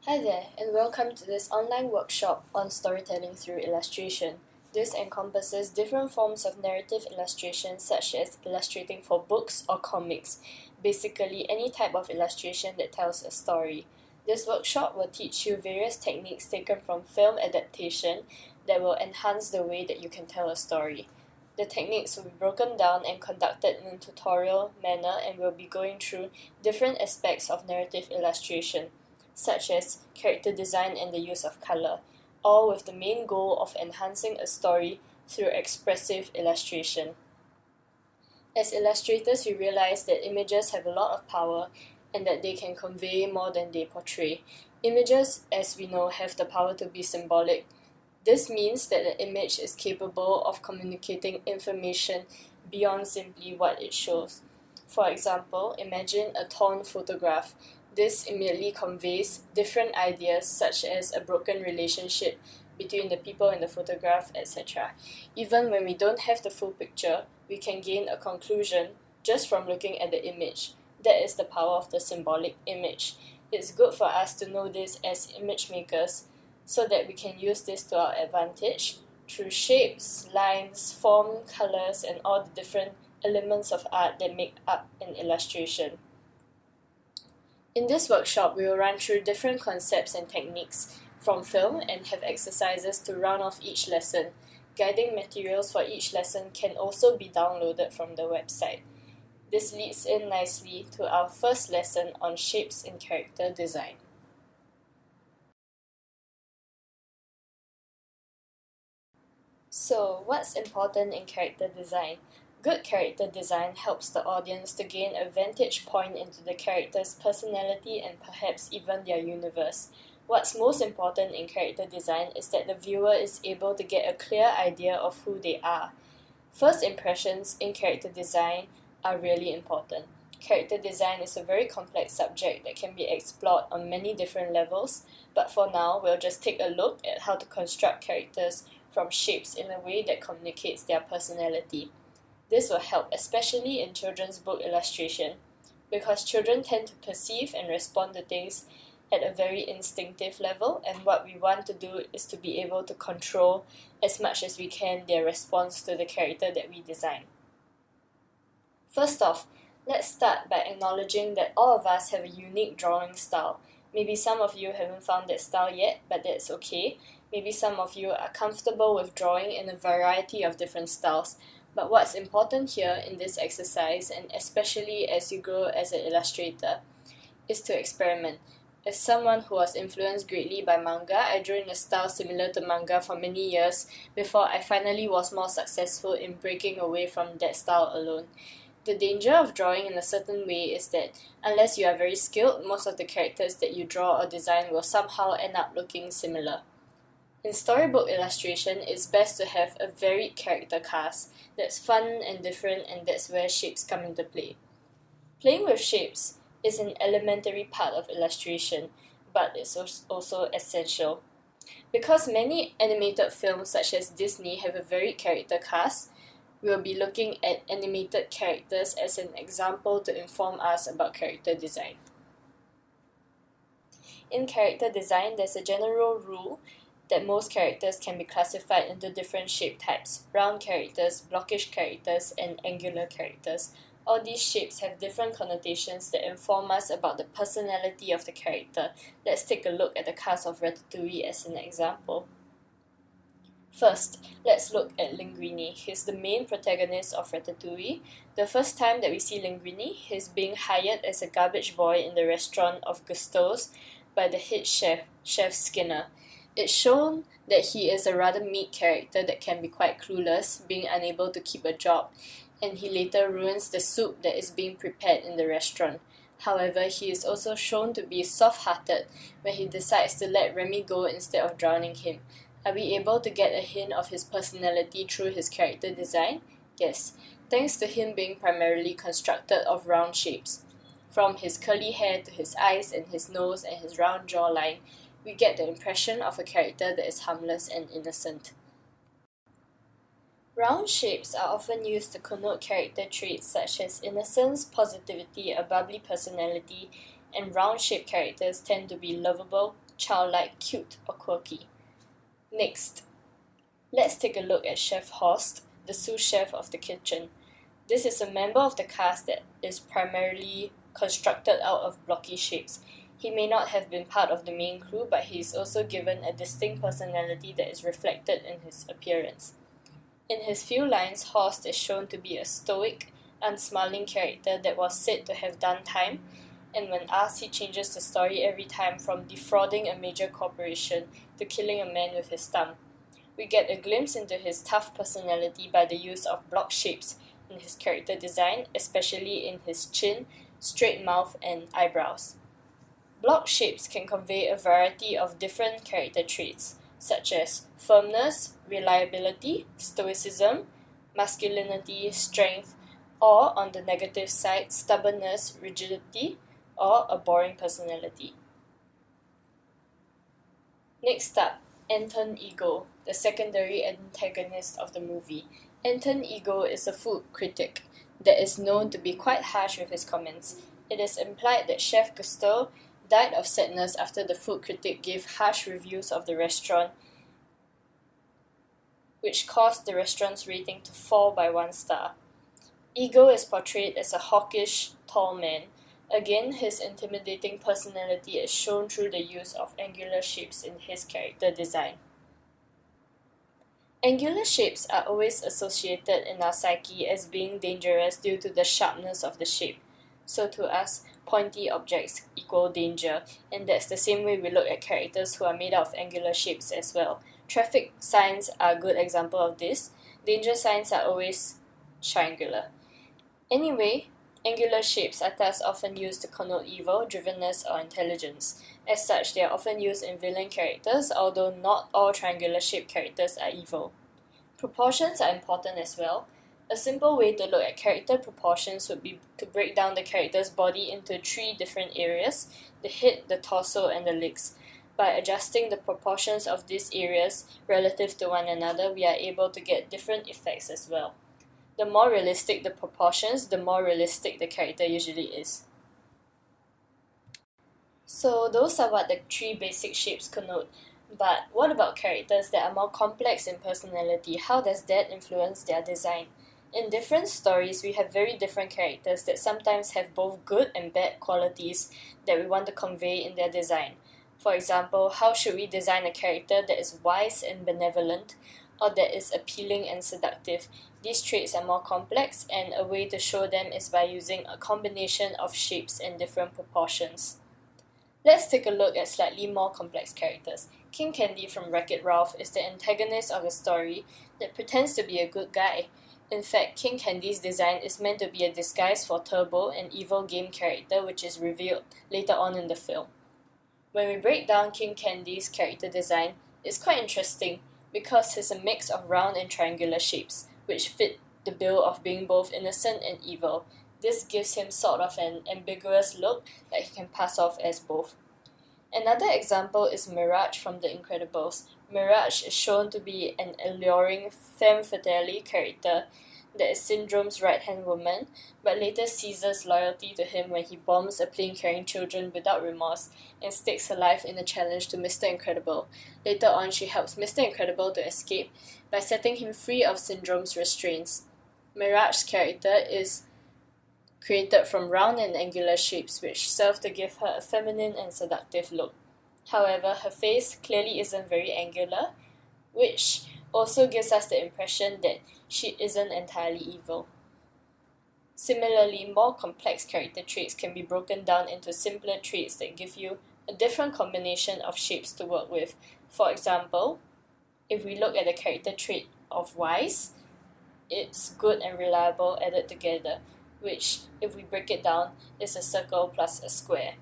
Hi there, and welcome to this online workshop on storytelling through illustration. This encompasses different forms of narrative illustration, such as illustrating for books or comics, basically any type of illustration that tells a story. This workshop will teach you various techniques taken from film adaptation that will enhance the way that you can tell a story. The techniques will be broken down and conducted in a tutorial manner and will be going through different aspects of narrative illustration, such as character design and the use of color, all with the main goal of enhancing a story through expressive illustration. As illustrators, we realize that images have a lot of power and that they can convey more than they portray. Images, as we know, have the power to be symbolic. This means that the image is capable of communicating information beyond simply what it shows. For example, imagine a torn photograph. This immediately conveys different ideas such as a broken relationship between the people in the photograph, etc. Even when we don't have the full picture, we can gain a conclusion just from looking at the image. That is the power of the symbolic image. It's good for us to know this as image makers so that we can use this to our advantage through shapes, lines, form, colors, and all the different elements of art that make up an illustration. In this workshop, we will run through different concepts and techniques from film and have exercises to round off each lesson. Guiding materials for each lesson can also be downloaded from the website. This leads in nicely to our first lesson on shapes in character design. So, what's important in character design? Good character design helps the audience to gain a vantage point into the character's personality and perhaps even their universe. What's most important in character design is that the viewer is able to get a clear idea of who they are. First impressions in character design are really important. Character design is a very complex subject that can be explored on many different levels, but for now, we'll just take a look at how to construct characters from shapes in a way that communicates their personality. This will help especially in children's book illustration, because children tend to perceive and respond to things at a very instinctive level, and what we want to do is to be able to control as much as we can their response to the character that we design. First off, let's start by acknowledging that all of us have a unique drawing style. Maybe some of you haven't found that style yet, but that's okay. Maybe some of you are comfortable with drawing in a variety of different styles. But what's important here in this exercise, and especially as you grow as an illustrator, is to experiment. As someone who was influenced greatly by manga, I drew in a style similar to manga for many years before I finally was more successful in breaking away from that style alone. The danger of drawing in a certain way is that unless you are very skilled, most of the characters that you draw or design will somehow end up looking similar. In storybook illustration, it's best to have a varied character cast that's fun and different, and that's where shapes come into play. Playing with shapes is an elementary part of illustration, but it's also essential. Because many animated films such as Disney have a varied character cast, we'll be looking at animated characters as an example to inform us about character design. In character design, there's a general rule that most characters can be classified into different shape types: round characters, blockish characters, and angular characters. All these shapes have different connotations that inform us about the personality of the character. Let's take a look at the cast of Ratatouille as an example. First, let's look at Linguini. He's the main protagonist of Ratatouille. The first time that we see Linguini, he's being hired as a garbage boy in the restaurant of Gusteau's by the head chef, Chef Skinner. It's shown that he is a rather meek character that can be quite clueless, being unable to keep a job, and he later ruins the soup that is being prepared in the restaurant. However, he is also shown to be soft-hearted when he decides to let Remy go instead of drowning him. Are we able to get a hint of his personality through his character design? Yes, thanks to him being primarily constructed of round shapes. From his curly hair to his eyes and his nose and his round jawline, we get the impression of a character that is harmless and innocent. Round shapes are often used to connote character traits such as innocence, positivity, a bubbly personality, and round-shaped characters tend to be lovable, childlike, cute, or quirky. Next, let's take a look at Chef Horst, the sous chef of the kitchen. This is a member of the cast that is primarily constructed out of blocky shapes. He may not have been part of the main crew, but he is also given a distinct personality that is reflected in his appearance. In his few lines, Horst is shown to be a stoic, unsmiling character that was said to have done time, and when asked, he changes the story every time, from defrauding a major corporation to killing a man with his thumb. We get a glimpse into his tough personality by the use of block shapes in his character design, especially in his chin, straight mouth, and eyebrows. Block shapes can convey a variety of different character traits, such as firmness, reliability, stoicism, masculinity, strength, or, on the negative side, stubbornness, rigidity, or a boring personality. Next up, Anton Ego, the secondary antagonist of the movie. Anton Ego is a food critic that is known to be quite harsh with his comments. It is implied that Chef Gusteau died of sadness after the food critic gave harsh reviews of the restaurant, which caused the restaurant's rating to fall by 1 star. Ego is portrayed as a hawkish, tall man. Again, his intimidating personality is shown through the use of angular shapes in his character design. Angular shapes are always associated in our psyche as being dangerous due to the sharpness of the shape. So to us, pointy objects equal danger, and that's the same way we look at characters who are made out of angular shapes as well. Traffic signs are a good example of this. Danger signs are always triangular. Anyway, angular shapes are thus often used to connote evil, drivenness, or intelligence. As such, they are often used in villain characters, although not all triangular shaped characters are evil. Proportions are important as well. A simple way to look at character proportions would be to break down the character's body into 3 different areas: the head, the torso, and the legs. By adjusting the proportions of these areas relative to one another, we are able to get different effects as well. The more realistic the proportions, the more realistic the character usually is. So those are what the 3 basic shapes connote. But what about characters that are more complex in personality? How does that influence their design? In different stories, we have very different characters that sometimes have both good and bad qualities that we want to convey in their design. For example, how should we design a character that is wise and benevolent, or that is appealing and seductive? These traits are more complex, and a way to show them is by using a combination of shapes and different proportions. Let's take a look at slightly more complex characters. King Candy from Wreck-It Ralph is the antagonist of a story that pretends to be a good guy. In fact, King Candy's design is meant to be a disguise for Turbo, an evil game character which is revealed later on in the film. When we break down King Candy's character design, it's quite interesting because he's a mix of round and triangular shapes, which fit the bill of being both innocent and evil. This gives him sort of an ambiguous look that he can pass off as both. Another example is Mirage from The Incredibles. Mirage is shown to be an alluring femme fatale character that is Syndrome's right-hand woman, but later ceases loyalty to him when he bombs a plane carrying children without remorse and stakes her life in a challenge to Mr. Incredible. Later on, she helps Mr. Incredible to escape by setting him free of Syndrome's restraints. Mirage's character is created from round and angular shapes which serve to give her a feminine and seductive look. However, her face clearly isn't very angular, which also gives us the impression that she isn't entirely evil. Similarly, more complex character traits can be broken down into simpler traits that give you a different combination of shapes to work with. For example, if we look at the character trait of wise, it's good and reliable added together, which, if we break it down, is a circle plus a square.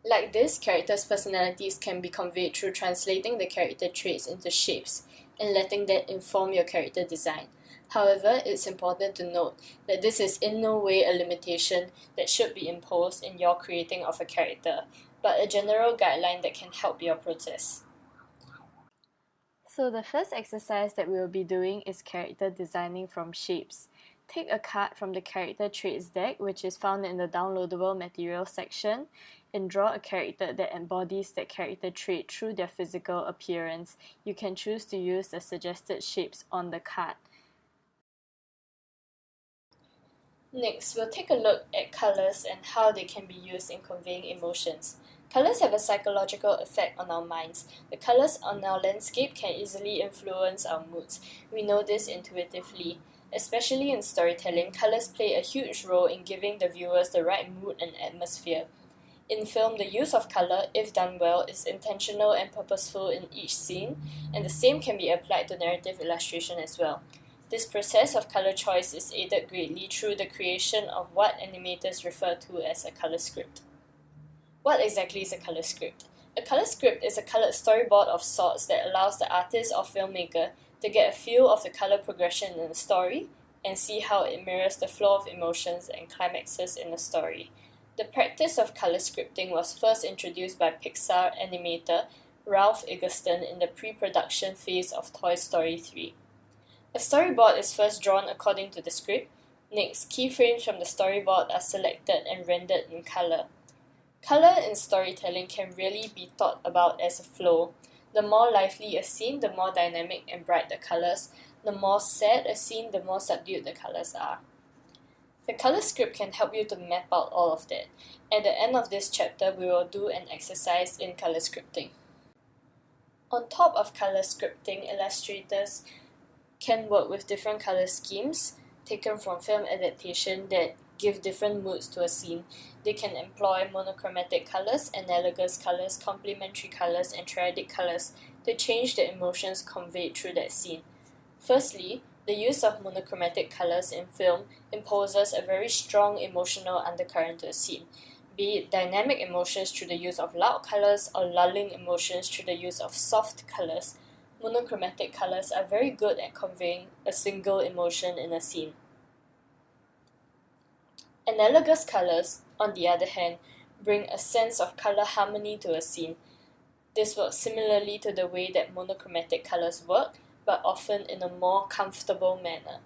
Like this, characters' personalities can be conveyed through translating the character traits into shapes and letting that inform your character design. However, it's important to note that this is in no way a limitation that should be imposed in your creating of a character, but a general guideline that can help your process. So the first exercise that we will be doing is character designing from shapes. Take a card from the character traits deck, which is found in the downloadable materials section, and draw a character that embodies that character trait through their physical appearance. You can choose to use the suggested shapes on the card. Next, we'll take a look at colors and how they can be used in conveying emotions. Colors have a psychological effect on our minds. The colors on our landscape can easily influence our moods. We know this intuitively. Especially in storytelling, colors play a huge role in giving the viewers the right mood and atmosphere. In film, the use of color, if done well, is intentional and purposeful in each scene, and the same can be applied to narrative illustration as well. This process of color choice is aided greatly through the creation of what animators refer to as a color script. What exactly is a color script? A color script is a colored storyboard of sorts that allows the artist or filmmaker to get a feel of the color progression in a story and see how it mirrors the flow of emotions and climaxes in a story. The practice of color scripting was first introduced by Pixar animator Ralph Eggleston in the pre-production phase of Toy Story 3. A storyboard is first drawn according to the script. Next, keyframes from the storyboard are selected and rendered in color. Color in storytelling can really be thought about as a flow. The more lively a scene, the more dynamic and bright the colors. The more sad a scene, the more subdued the colors are. The color script can help you to map out all of that. At the end of this chapter, we will do an exercise in color scripting. On top of color scripting, illustrators can work with different color schemes taken from film adaptation that give different moods to a scene. They can employ monochromatic colors, analogous colors, complementary colors, and triadic colors to change the emotions conveyed through that scene. Firstly, the use of monochromatic colors in film imposes a very strong emotional undercurrent to a scene, be it dynamic emotions through the use of loud colors or lulling emotions through the use of soft colors. Monochromatic colors are very good at conveying a single emotion in a scene. Analogous colors, on the other hand, bring a sense of color harmony to a scene. This works similarly to the way that monochromatic colors work, but often in a more comfortable manner.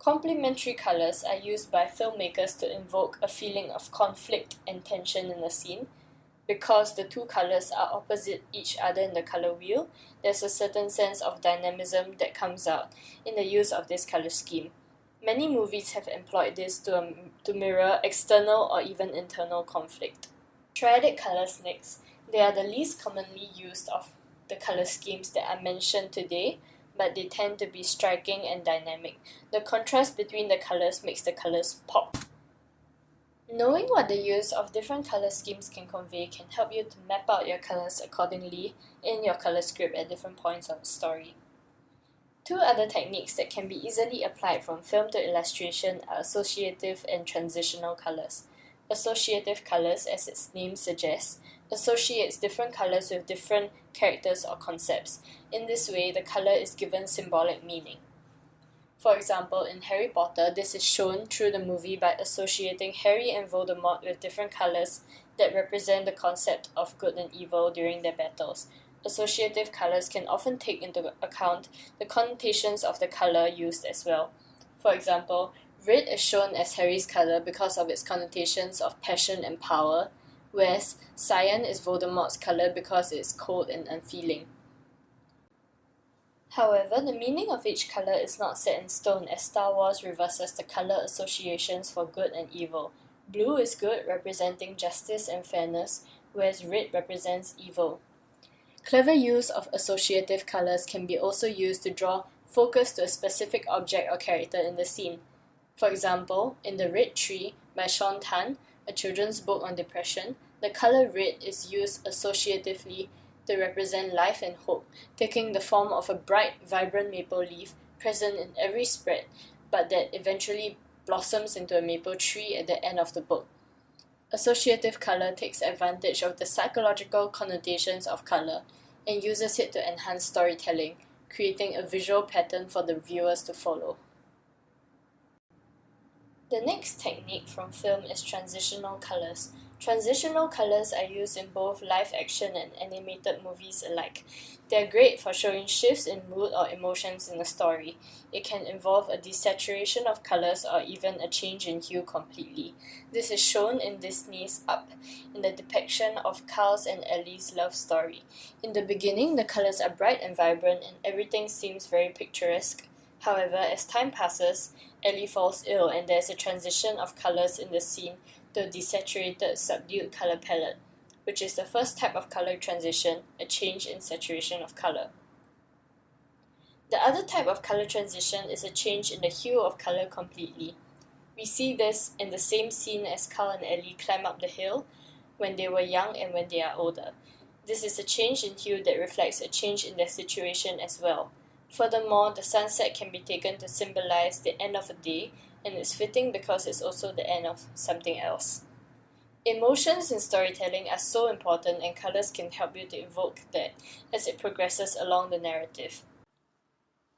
Complementary colors are used by filmmakers to invoke a feeling of conflict and tension in a scene. Because the two colors are opposite each other in the color wheel, there's a certain sense of dynamism that comes out in the use of this color scheme. Many movies have employed this to mirror external or even internal conflict. Triadic colors next. They are the least commonly used of the color schemes that I mentioned today, but they tend to be striking and dynamic. The contrast between the colors makes the colors pop. Knowing what the use of different color schemes can convey can help you to map out your colors accordingly in your color script at different points of the story. Two other techniques that can be easily applied from film to illustration are associative and transitional colors. Associative colors, as its name suggests, associates different colors with different characters or concepts. In this way, the color is given symbolic meaning. For example, in Harry Potter, this is shown through the movie by associating Harry and Voldemort with different colors that represent the concept of good and evil during their battles. Associative colors can often take into account the connotations of the color used as well. For example, red is shown as Harry's color because of its connotations of passion and power, whereas cyan is Voldemort's color because it is cold and unfeeling. However, the meaning of each color is not set in stone, as Star Wars reverses the color associations for good and evil. Blue is good, representing justice and fairness, whereas red represents evil. Clever use of associative colors can be also used to draw focus to a specific object or character in the scene. For example, in The Red Tree by Sean Tan, a children's book on depression, the color red is used associatively to represent life and hope, taking the form of a bright, vibrant maple leaf present in every spread, but that eventually blossoms into a maple tree at the end of the book. Associative color takes advantage of the psychological connotations of color and uses it to enhance storytelling, creating a visual pattern for the viewers to follow. The next technique from film is transitional colors. Transitional colors are used in both live action and animated movies alike. They are great for showing shifts in mood or emotions in a story. It can involve a desaturation of colors or even a change in hue completely. This is shown in Disney's Up, in the depiction of Carl's and Ellie's love story. In the beginning, the colors are bright and vibrant and everything seems very picturesque. However, as time passes, Ellie falls ill and there is a transition of colors in the scene to a desaturated, subdued color palette, which is the first type of color transition, a change in saturation of color. The other type of color transition is a change in the hue of color completely. We see this in the same scene as Carl and Ellie climb up the hill when they were young and when they are older. This is a change in hue that reflects a change in their situation as well. Furthermore, the sunset can be taken to symbolize the end of a day, and it's fitting because it's also the end of something else. Emotions in storytelling are so important, and colors can help you to evoke that as it progresses along the narrative.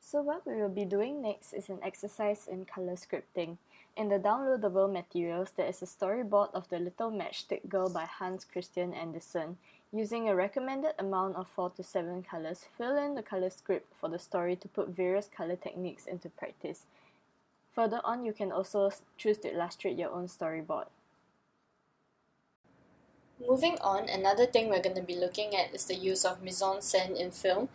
So what we will be doing next is an exercise in color scripting. In the downloadable materials, there is a storyboard of The Little Matchstick Girl by Hans Christian Andersen. Using a recommended amount of 4 to 7 colors, fill in the color script for the story to put various color techniques into practice. Further on, you can also choose to illustrate your own storyboard. Moving on, another thing we're going to be looking at is the use of mise-en-scène in film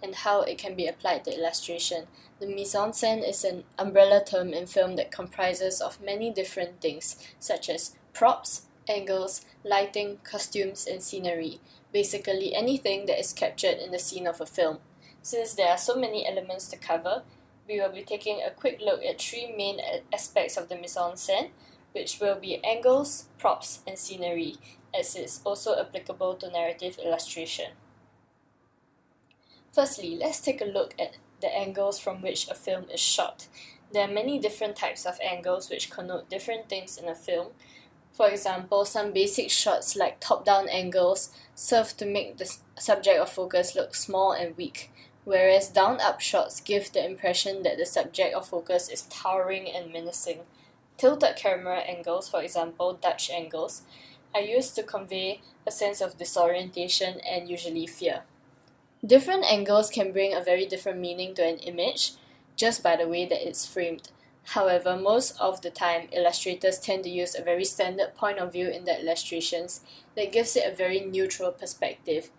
and how it can be applied to illustration. The mise-en-scène is an umbrella term in film that comprises of many different things, such as props, angles, lighting, costumes, and scenery. Basically anything that is captured in the scene of a film. Since there are so many elements to cover, we will be taking a quick look at 3 main aspects of the mise-en-scène, which will be angles, props, and scenery, as it's also applicable to narrative illustration. Firstly, let's take a look at the angles from which a film is shot. There are many different types of angles which connote different things in a film. For example, some basic shots like top-down angles serve to make the subject of focus look small and weak, whereas down-up shots give the impression that the subject of focus is towering and menacing. Tilted camera angles, for example Dutch angles, are used to convey a sense of disorientation and usually fear. Different angles can bring a very different meaning to an image just by the way that it's framed. However, most of the time, illustrators tend to use a very standard point of view in their illustrations that gives it a very neutral perspective.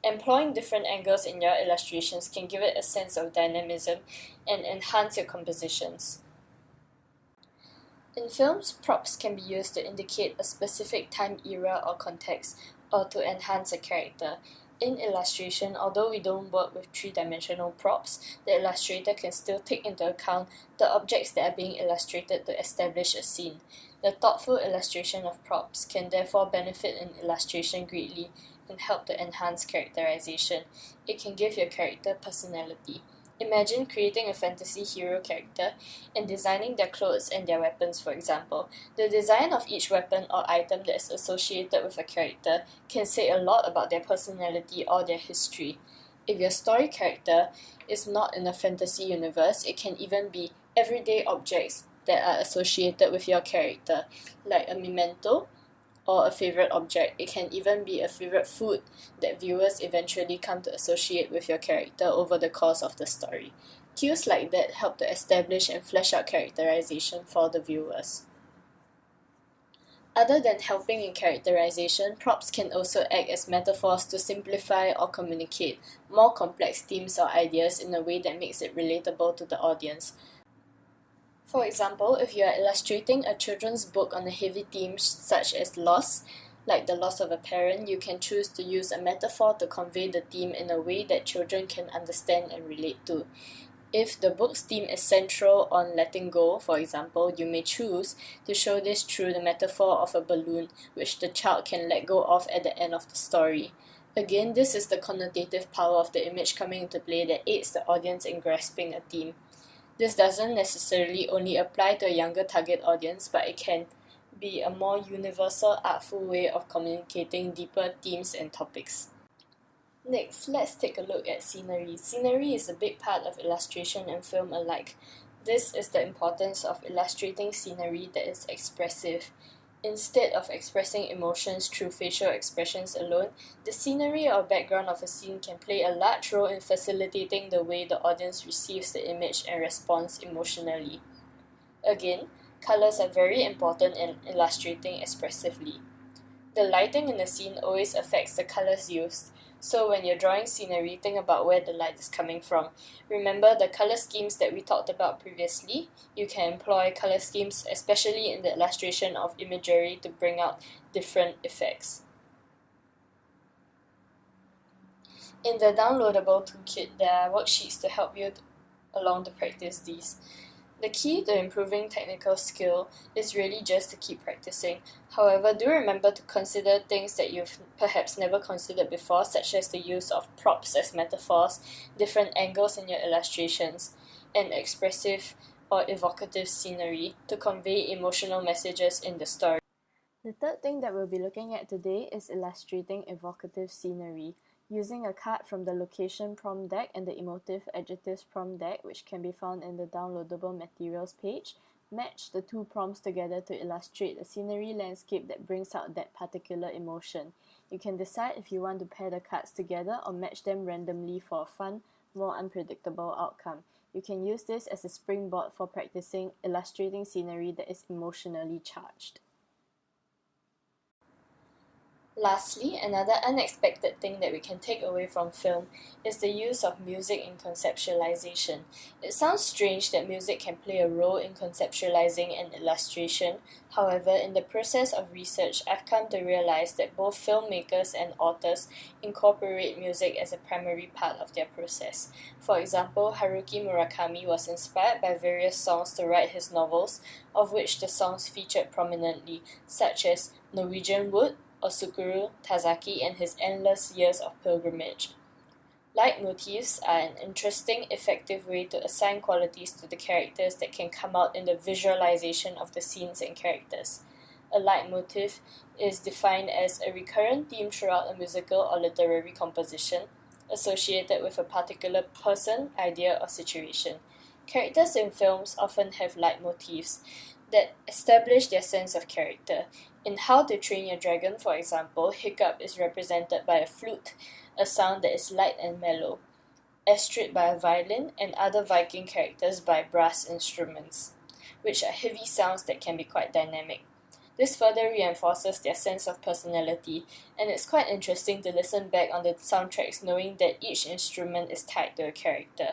Employing different angles in your illustrations can give it a sense of dynamism and enhance your compositions. In films, props can be used to indicate a specific time era or context, or to enhance a character. In illustration, although we don't work with 3-dimensional props, the illustrator can still take into account the objects that are being illustrated to establish a scene. The thoughtful illustration of props can therefore benefit an illustration greatly and help to enhance characterization. It can give your character personality. Imagine creating a fantasy hero character and designing their clothes and their weapons, for example. The design of each weapon or item that is associated with a character can say a lot about their personality or their history. If your story character is not in a fantasy universe, it can even be everyday objects that are associated with your character, like a memento or a favorite object. It can even be a favorite food that viewers eventually come to associate with your character over the course of the story. Cues like that help to establish and flesh out characterization for the viewers. Other than helping in characterization, props can also act as metaphors to simplify or communicate more complex themes or ideas in a way that makes it relatable to the audience. For example, if you are illustrating a children's book on a heavy theme such as loss, like the loss of a parent, you can choose to use a metaphor to convey the theme in a way that children can understand and relate to. If the book's theme is central on letting go, for example, you may choose to show this through the metaphor of a balloon, which the child can let go of at the end of the story. Again, this is the connotative power of the image coming into play that aids the audience in grasping a theme. This doesn't necessarily only apply to a younger target audience, but it can be a more universal, artful way of communicating deeper themes and topics. Next, let's take a look at scenery. Scenery is a big part of illustration and film alike. This is the importance of illustrating scenery that is expressive. Instead of expressing emotions through facial expressions alone, the scenery or background of a scene can play a large role in facilitating the way the audience receives the image and responds emotionally. Again, colors are very important in illustrating expressively. The lighting in the scene always affects the colors used, so when you're drawing scenery, think about where the light is coming from. Remember the color schemes that we talked about previously? You can employ color schemes, especially in the illustration of imagery, to bring out different effects. In the downloadable toolkit, there are worksheets to help you along to practice these. The key to improving technical skill is really just to keep practicing. However, do remember to consider things that you've perhaps never considered before, such as the use of props as metaphors, different angles in your illustrations, and expressive or evocative scenery to convey emotional messages in the story. The third thing that we'll be looking at today is illustrating evocative scenery. Using a card from the location prompt deck and the emotive adjectives prompt deck, which can be found in the downloadable materials page, match the two prompts together to illustrate a scenery landscape that brings out that particular emotion. You can decide if you want to pair the cards together or match them randomly for a fun, more unpredictable outcome. You can use this as a springboard for practicing illustrating scenery that is emotionally charged. Lastly, another unexpected thing that we can take away from film is the use of music in conceptualization. It sounds strange that music can play a role in conceptualizing an illustration. However, in the process of research, I've come to realize that both filmmakers and authors incorporate music as a primary part of their process. For example, Haruki Murakami was inspired by various songs to write his novels, of which the songs featured prominently, such as Norwegian Wood, Osukuru, Tazaki, and his endless years of pilgrimage. Leitmotifs are an interesting, effective way to assign qualities to the characters that can come out in the visualization of the scenes and characters. A leitmotif is defined as a recurrent theme throughout a musical or literary composition, associated with a particular person, idea, or situation. Characters in films often have leitmotifs that establish their sense of character. In How to Train Your Dragon, for example, Hiccup is represented by a flute, a sound that is light and mellow, Astrid by a violin, and other Viking characters by brass instruments, which are heavy sounds that can be quite dynamic. This further reinforces their sense of personality, and it's quite interesting to listen back on the soundtracks knowing that each instrument is tied to a character.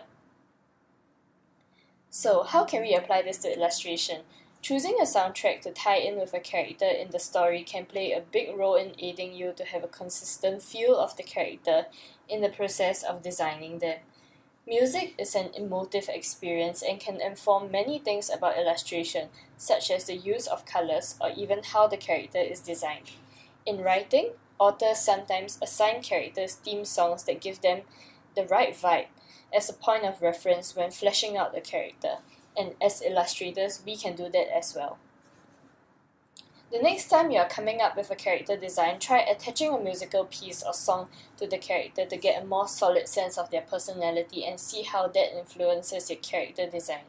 So, how can we apply this to illustration? Choosing a soundtrack to tie in with a character in the story can play a big role in aiding you to have a consistent feel of the character in the process of designing them. Music is an emotive experience and can inform many things about illustration, such as the use of colors or even how the character is designed. In writing, authors sometimes assign characters theme songs that give them the right vibe as a point of reference when fleshing out a character. And as illustrators, we can do that as well. The next time you are coming up with a character design, try attaching a musical piece or song to the character to get a more solid sense of their personality and see how that influences your character design.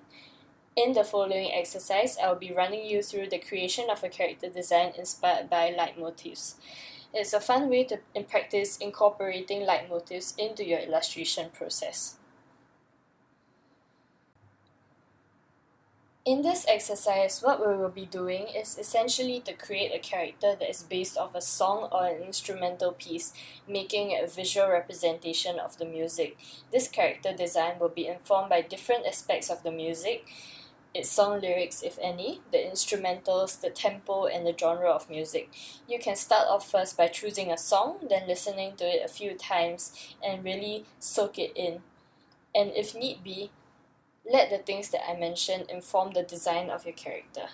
In the following exercise, I will be running you through the creation of a character design inspired by leitmotifs. It's a fun way to practice incorporating leitmotifs into your illustration process. In this exercise, what we will be doing is essentially to create a character that is based off a song or an instrumental piece, making it a visual representation of the music. This character design will be informed by different aspects of the music, its song lyrics if any, the instrumentals, the tempo, and the genre of music. You can start off first by choosing a song, then listening to it a few times and really soak it in. And if need be, let the things that I mentioned inform the design of your character.